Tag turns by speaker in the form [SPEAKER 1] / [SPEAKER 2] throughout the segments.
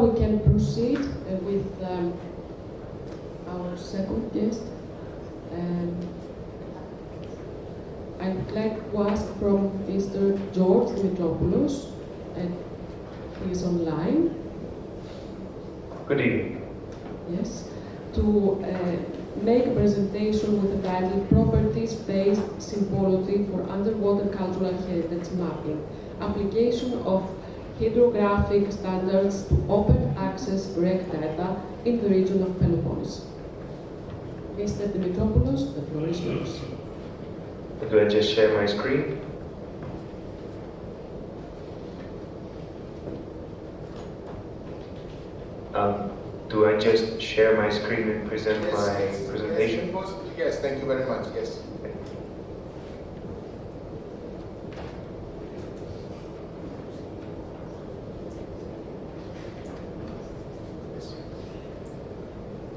[SPEAKER 1] now we can proceed with our second guest. I would like to ask from Mr. George Dimitropoulos, and he is online.
[SPEAKER 2] Good evening.
[SPEAKER 1] Yes, to make a presentation with the title Properties-Based Symbology for Underwater Cultural Heritage Mapping, Application of Hydrographic Standards to Open Access REC Data in the region of Peloponnese. Mr. Dimitropoulos, the floor is yours.
[SPEAKER 2] Do I just share my screen? Do I just share my screen and present my presentation?
[SPEAKER 3] Yes, thank you very much, yes.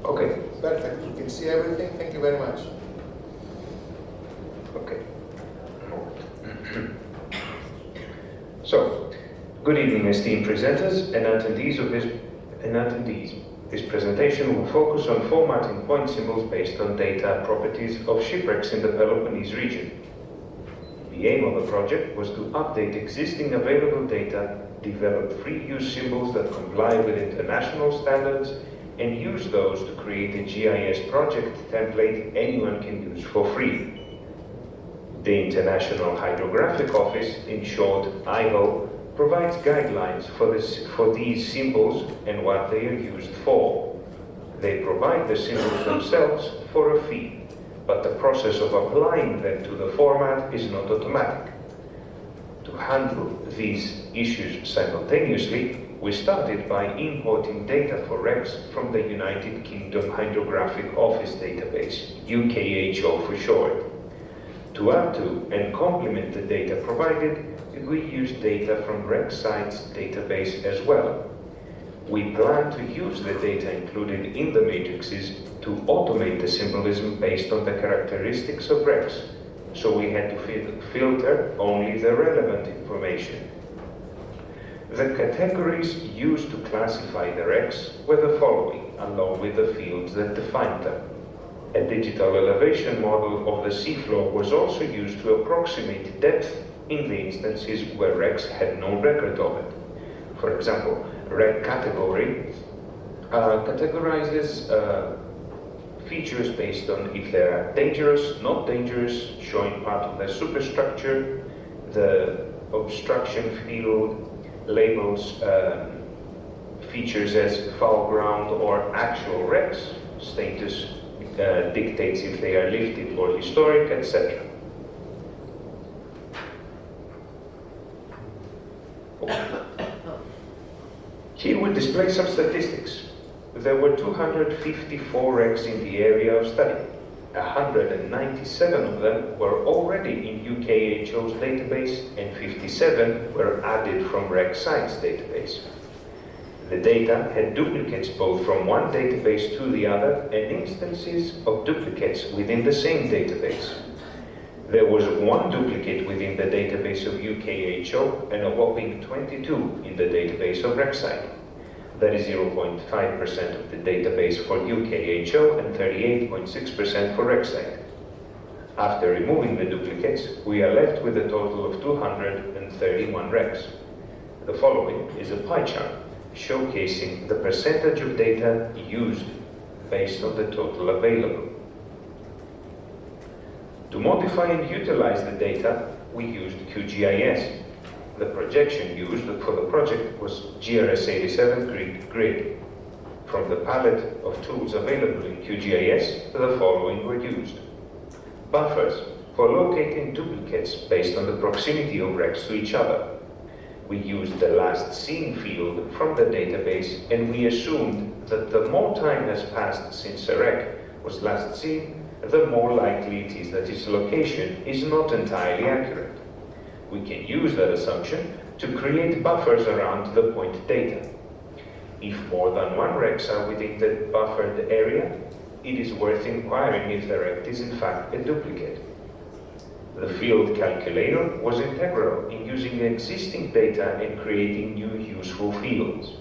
[SPEAKER 2] Okay.
[SPEAKER 3] Perfect, you can see everything, thank you very much.
[SPEAKER 2] Okay. So, good evening, esteemed presenters and attendees of This presentation will focus on formatting point symbols based on data properties of shipwrecks in the Peloponnese region. The aim of the project was to update existing available data, develop free-use symbols that comply with international standards, and use those to create a GIS project template anyone can use for free. The International Hydrographic Office, in short IHO, provides guidelines for these symbols and what they are used for. They provide the symbols themselves for a fee, but the process of applying them to the format is not automatic. To handle these issues simultaneously, we started by importing data for RECs from the United Kingdom Hydrographic Office database, UKHO for short. To add to and complement the data provided, we use data from REC sites database as well. We plan to use the data included in the matrices to automate the symbolism based on the characteristics of RECs, so we had to filter only the relevant information. The categories used to classify the RECs were the following, along with the fields that defined them. A digital elevation model of the seafloor was also used to approximate depth in the instances where RECs had no record of it. For example, REC category categorizes features based on if they are dangerous, not dangerous, showing part of the superstructure. The obstruction field labels features as foul ground or actual RECs. Status dictates if they are lifted or historic, etc. Here we display some statistics. There were 254 RECs in the area of study. 197 of them were already in UKHO's database and 57 were added from REC sites database. The data had duplicates both from one database to the other and instances of duplicates within the same database. There was one duplicate within the database of UKHO and a whopping 22 in the database of RECSite. That is 0.5% of the database for UKHO and 38.6% for RECSite. After removing the duplicates, we are left with a total of 231 RECs. The following is a pie chart showcasing the percentage of data used based on the total available. To modify and utilize the data, we used QGIS. The projection used for the project was GRS87 grid. From the palette of tools available in QGIS, the following were used. Buffers for locating duplicates based on the proximity of RECs to each other. We used the last seen field from the database, and we assumed that the more time has passed since a REC was last seen, the more likely it is that its location is not entirely accurate. We can use that assumption to create buffers around the point data. If more than one RECs are within the buffered area, it is worth inquiring if the REC is in fact a duplicate. The field calculator was integral in using existing data and creating new useful fields.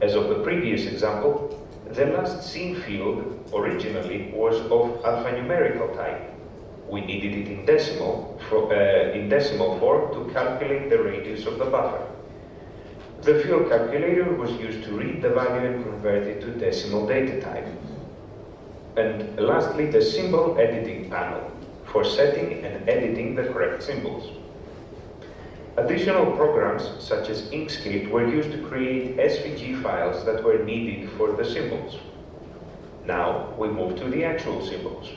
[SPEAKER 2] As of the previous example, the last seen field originally was of alphanumerical type. We needed it in decimal form to calculate the radius of the buffer. The field calculator was used to read the value and convert it to decimal data type. And lastly, the symbol editing panel for setting and editing the correct symbols. Additional programs such as Inkscape were used to create SVG files that were needed for the symbols. Now we move to the actual symbols.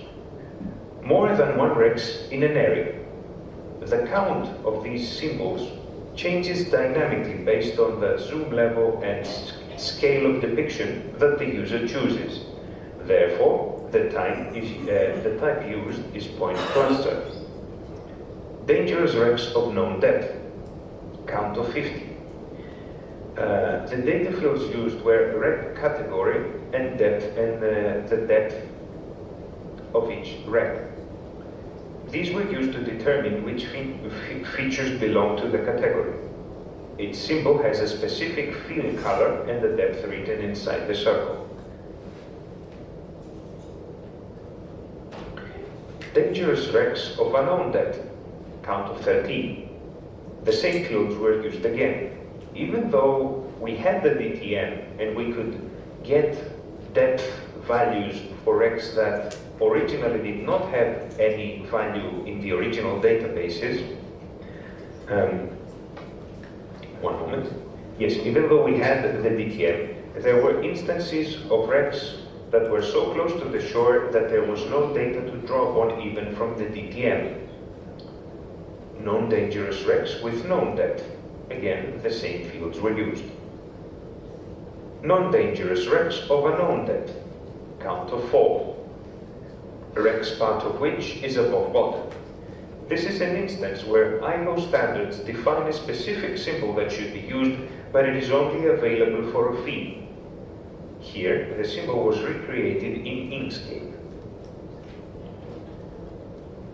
[SPEAKER 2] More than one rex in an area. The count of these symbols changes dynamically based on the zoom level and scale of depiction that the user chooses. Therefore, the type used is point cluster. Dangerous rex of known depth, count of 50. The data fields used were rec category and depth, and the depth of each rec. These were used to determine which features belong to the category. Each symbol has a specific field color and the depth written inside the circle. Dangerous rex of unknown depth, count of 13. The same fields were used again. Even though we had the DTM and we could get depth values for rex that originally did not have any value in the original databases. One moment. Yes, even though we had the DTM, there were instances of rex that were so close to the shore that there was no data to draw on even from the DTM. Known dangerous rex with known depth. Again, the same fields were used. Non-dangerous rex of unknown depth, count of 4. Rex part of which is above water. This is an instance where IMO standards define a specific symbol that should be used, but it is only available for a fee. Here, the symbol was recreated in Inkscape.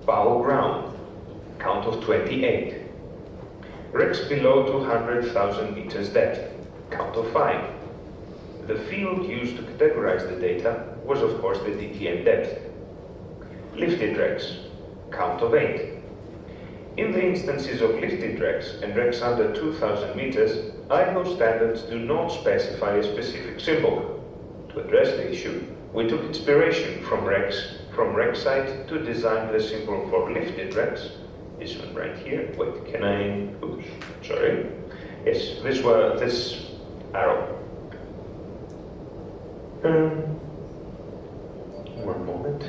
[SPEAKER 2] Foul ground, count of 28. Rex below 200,000 meters depth, count of 5. The field used to categorize the data was of course the DTM depth. Lifted rex, count of 8. In the instances of lifted rex and rex under 2,000 meters, IMO standards do not specify a specific symbol. To address the issue, we took inspiration from Rexite to design the symbol for lifted rex. This one right here. Wait, can I? Oops, sorry. Yes, this arrow. One moment.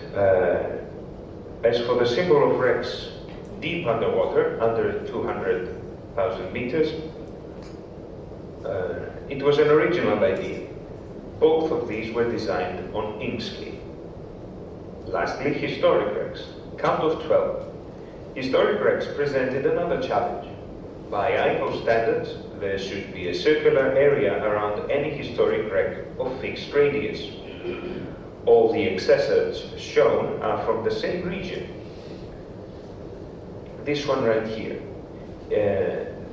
[SPEAKER 2] As for the symbol of rex deep underwater, under 200,000 meters, it was an original idea. Both of these were designed on Inkscape. Lastly, historic rex, count of 12. Historic rex presented another challenge. By IMO standards, there should be a circular area around any historic wreck of fixed radius. All the accessors shown are from the same region. This one right here.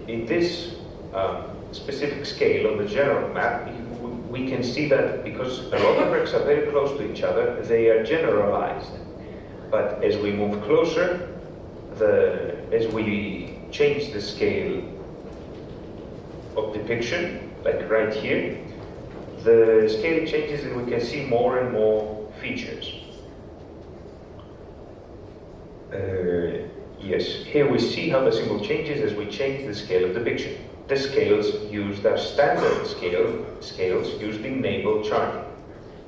[SPEAKER 2] In this specific scale on the general map, we can see that because a lot of wrecks are very close to each other, they are generalized. But as we move closer, as we change the scale of depiction, like right here, the scale changes and we can see more and more features. Yes, here we see how the symbol changes as we change the scale of depiction. The scales used are standard scales used in naval charting.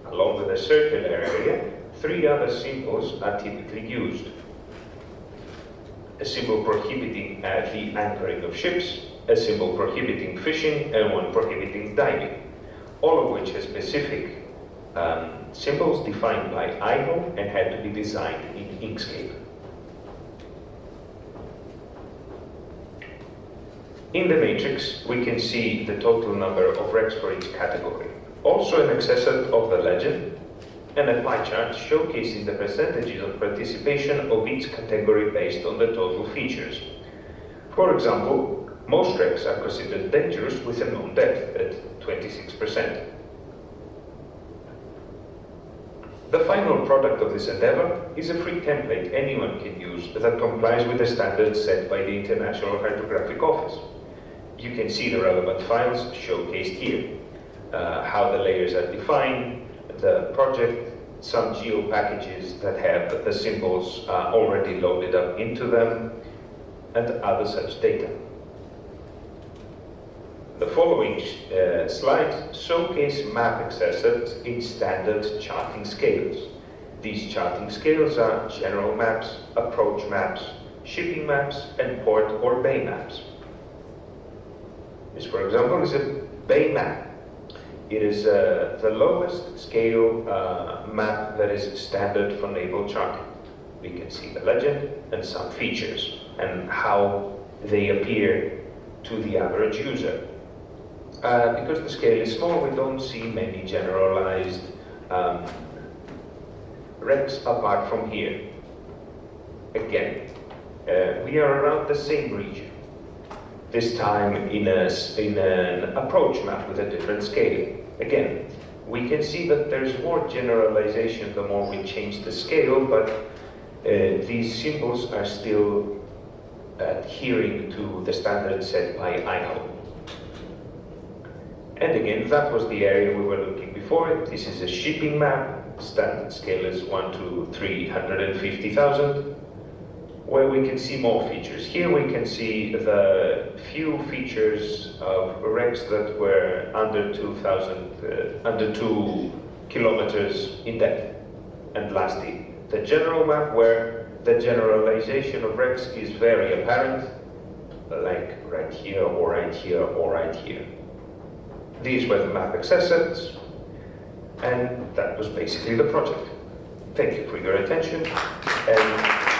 [SPEAKER 2] Along with the circular area, 3 other symbols are typically used. A symbol prohibiting the anchoring of ships, a symbol prohibiting fishing, and one prohibiting diving, all of which have specific symbols defined by IMO and had to be designed in Inkscape. In the matrix, we can see the total number of wrecks for each category. Also an accessor of the legend, and a pie chart showcasing the percentages of participation of each category based on the total features. For example, most wrecks are considered dangerous with a known depth at 26%. 96%. The final product of this endeavor is a free template anyone can use that complies with the standards set by the International Hydrographic Office. You can see the relevant files showcased here, how the layers are defined, the project, some geo packages that have the symbols already loaded up into them, and other such data. The following slides showcase map accessors in standard charting scales. These charting scales are general maps, approach maps, shipping maps, and port or bay maps. This, for example, is a bay map. It is the lowest scale map that is standard for naval charting. We can see the legend and some features and how they appear to the average user. Because the scale is small, we don't see many generalized wrecks apart from here. Again, we are around the same region, this time in an approach map with a different scale. Again, we can see that there's more generalization the more we change the scale, but these symbols are still adhering to the standards set by IHO. And again, that was the area we were looking before. This is a shipping map. Standard scale is 1 to 350,000, where we can see more features. Here we can see the few features of wrecks that were under 2 kilometers in depth. And lastly, the general map, where the generalization of wrecks is very apparent, like right here, or right here, or right here. These were the map accessors, and that was basically the project. Thank you for your attention, and